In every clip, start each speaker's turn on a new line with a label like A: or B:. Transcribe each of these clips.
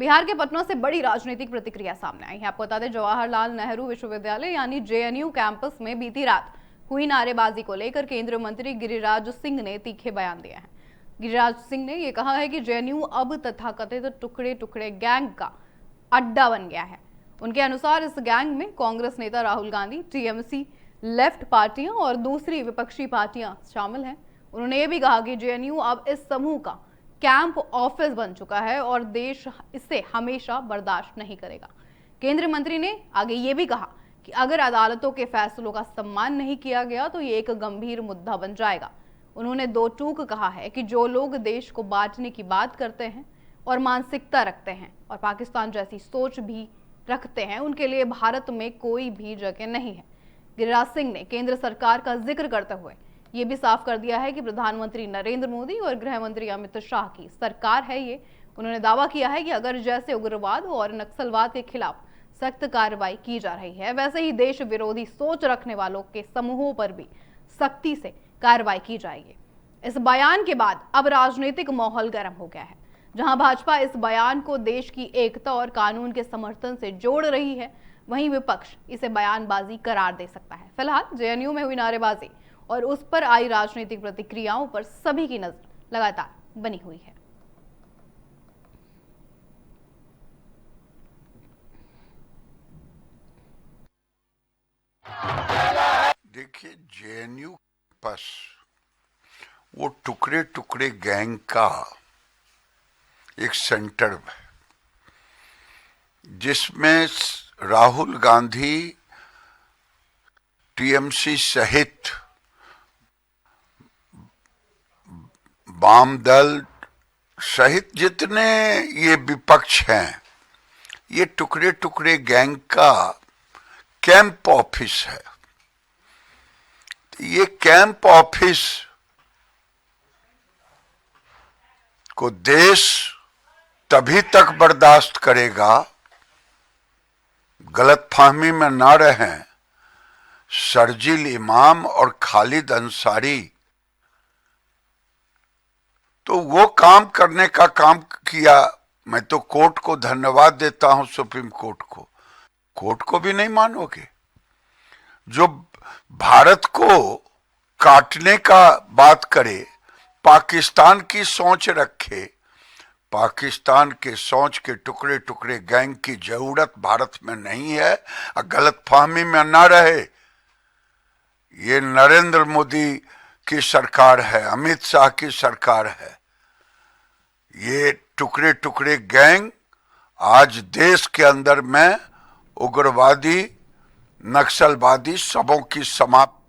A: बिहार के पटना से बड़ी राजनीतिक प्रतिक्रिया सामने आई है। आपको बता दें, जवाहरलाल नेहरू विश्वविद्यालय यानी जेएनयू कैंपस में बीती रात हुई नारेबाजी को लेकर केंद्रीय मंत्री गिरिराज सिंह ने तीखे बयान दिए हैं। गिरिराज सिंह ने यह कहा है कि जेएनयू अब तथाकथित टुकड़े टुकड़े गैंग का अड्डा बन गया है। उनके अनुसार इस गैंग में कांग्रेस नेता राहुल गांधी, टीएमसी, लेफ्ट पार्टियां और दूसरी विपक्षी पार्टियां शामिल हैं। उन्होंने ये भी कहा कि जेएनयू अब इस समूह का कैंप ऑफिस बन चुका है और देश इसे हमेशा बर्दाश्त नहीं करेगा। केंद्रीय मंत्री ने आगे ये भी कहा कि अगर अदालतों के फैसलों का सम्मान नहीं किया गया तो ये एक गंभीर मुद्दा बन जाएगा। उन्होंने दो टूक कहा है कि जो लोग देश को बांटने की बात करते हैं और मानसिकता रखते हैं और पाकिस्तान जैसी सोच भी रखते हैं, उनके लिए भारत में कोई भी जगह नहीं है। गिरिराज सिंह ने केंद्र सरकार का जिक्र करते हुए ये भी साफ कर दिया है कि प्रधानमंत्री नरेंद्र मोदी और गृह मंत्री अमित शाह की सरकार है ये। उन्होंने दावा किया है कि अगर जैसे उग्रवाद और नक्सलवाद के खिलाफ सख्त कार्रवाई की जा रही है, वैसे ही देश विरोधी सोच रखने वालों के समूहों पर भी सख्ती से कार्रवाई की जाएगी। इस बयान के बाद अब राजनीतिक माहौल गर्म हो गया है। जहां भाजपा इस बयान को देश की एकता और कानून के समर्थन से जोड़ रही है, वहीं विपक्ष इसे बयानबाजी करार दे सकता है। फिलहाल जेएनयू में हुई नारेबाजी और उस पर आई राजनीतिक प्रतिक्रियाओं पर सभी की नजर लगातार बनी हुई है।
B: देखिए, जेएनयू पास वो टुकड़े टुकड़े गैंग का एक सेंटर है जिसमें राहुल गांधी, टीएमसी सहित वाम दल सहित जितने ये विपक्ष हैं, ये टुकड़े टुकड़े गैंग का कैंप ऑफिस है। ये कैंप ऑफिस को देश तभी तक बर्दाश्त करेगा, गलतफहमी में ना रहें, शर्जील इमाम और खालिद अंसारी तो वो काम करने का काम किया। मैं तो कोर्ट को धन्यवाद देता हूं, सुप्रीम कोर्ट को भी नहीं मानोगे। जो भारत को काटने का बात करे, पाकिस्तान की सोच रखे, पाकिस्तान के सोच के टुकड़े टुकड़े गैंग की जरूरत भारत में नहीं है। गलतफहमी में ना रहे, ये नरेंद्र मोदी की सरकार है, अमित शाह की सरकार है। ये टुकड़े टुकड़े गैंग आज देश के अंदर में उग्रवादी, नक्सलवादी सबों की समाप्त।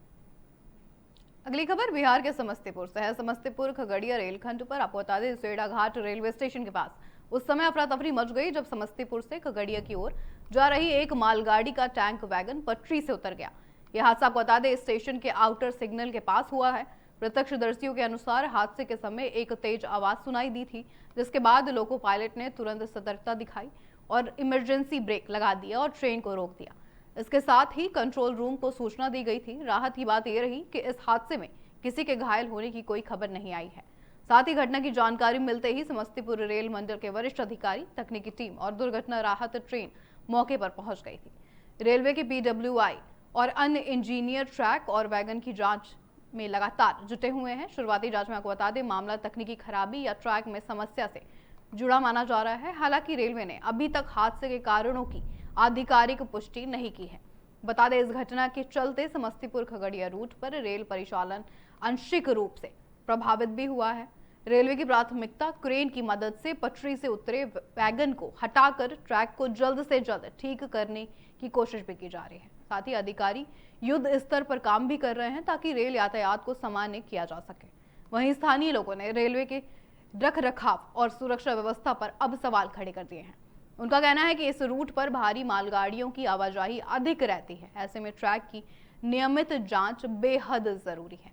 A: अगली खबर बिहार के समस्तीपुर से है। समस्तीपुर खगड़िया रेलखंड पर आपको बता दें, सेड़ा घाट रेलवे स्टेशन के पास उस समय अफरा तफरी मच गई जब समस्तीपुर से खगड़िया की ओर जा रही एक मालगाड़ी का टैंक वैगन पटरी से उतर गया। यह हादसा आपको बता दें स्टेशन के आउटर सिग्नल के पास हुआ है। प्रत्यक्षदर्शियों के अनुसार हादसे के समय एक तेज आवाज सुनाई दी थी, जिसके बाद लोको पायलट ने तुरंत सतर्कता दिखाई और इमरजेंसी ब्रेक लगा दिया और ट्रेन को रोक दिया। इसके साथ ही कंट्रोल रूम को सूचना दी गई थी। राहत की बात यह रही कि इस हादसे में किसी के घायल होने की कोई खबर नहीं आई है। साथ ही घटना की जानकारी मिलते ही समस्तीपुर रेल मंडल के वरिष्ठ अधिकारी, तकनीकी टीम और दुर्घटना राहत ट्रेन मौके पर पहुंच गई थी। रेलवे के पीडब्ल्यूआई और अन्य इंजीनियर ट्रैक और वैगन की जांच में लगातार जुटे हुए हैं। शुरुआती जांच में आपको बता दें, मामला तकनीकी खराबी या ट्रैक में समस्या से जुड़ा माना जा रहा है। हालांकि रेलवे ने अभी तक हादसे के कारणों की आधिकारिक पुष्टि नहीं की है। बता दें, इस घटना के चलते समस्तीपुर खगड़िया रूट पर रेल परिचालन आंशिक रूप से प्रभावित भी हुआ है। रेलवे की प्राथमिकता क्रेन की मदद से पटरी से उतरे वैगन को हटाकर ट्रैक को जल्द से जल्द ठीक करने की कोशिश भी की जा रही है। साथ ही अधिकारी युद्ध स्तर पर काम भी कर रहे हैं ताकि रेल यातायात को सामान्य किया जा सके। वहीं स्थानीय लोगों ने रेलवे के रख रखाव और सुरक्षा व्यवस्था पर अब सवाल खड़े कर दिए हैं। उनका कहना है कि इस रूट पर भारी मालगाड़ियों की आवाजाही अधिक रहती है। ऐसे में ट्रैक की नियमित जांच बेहद जरूरी है।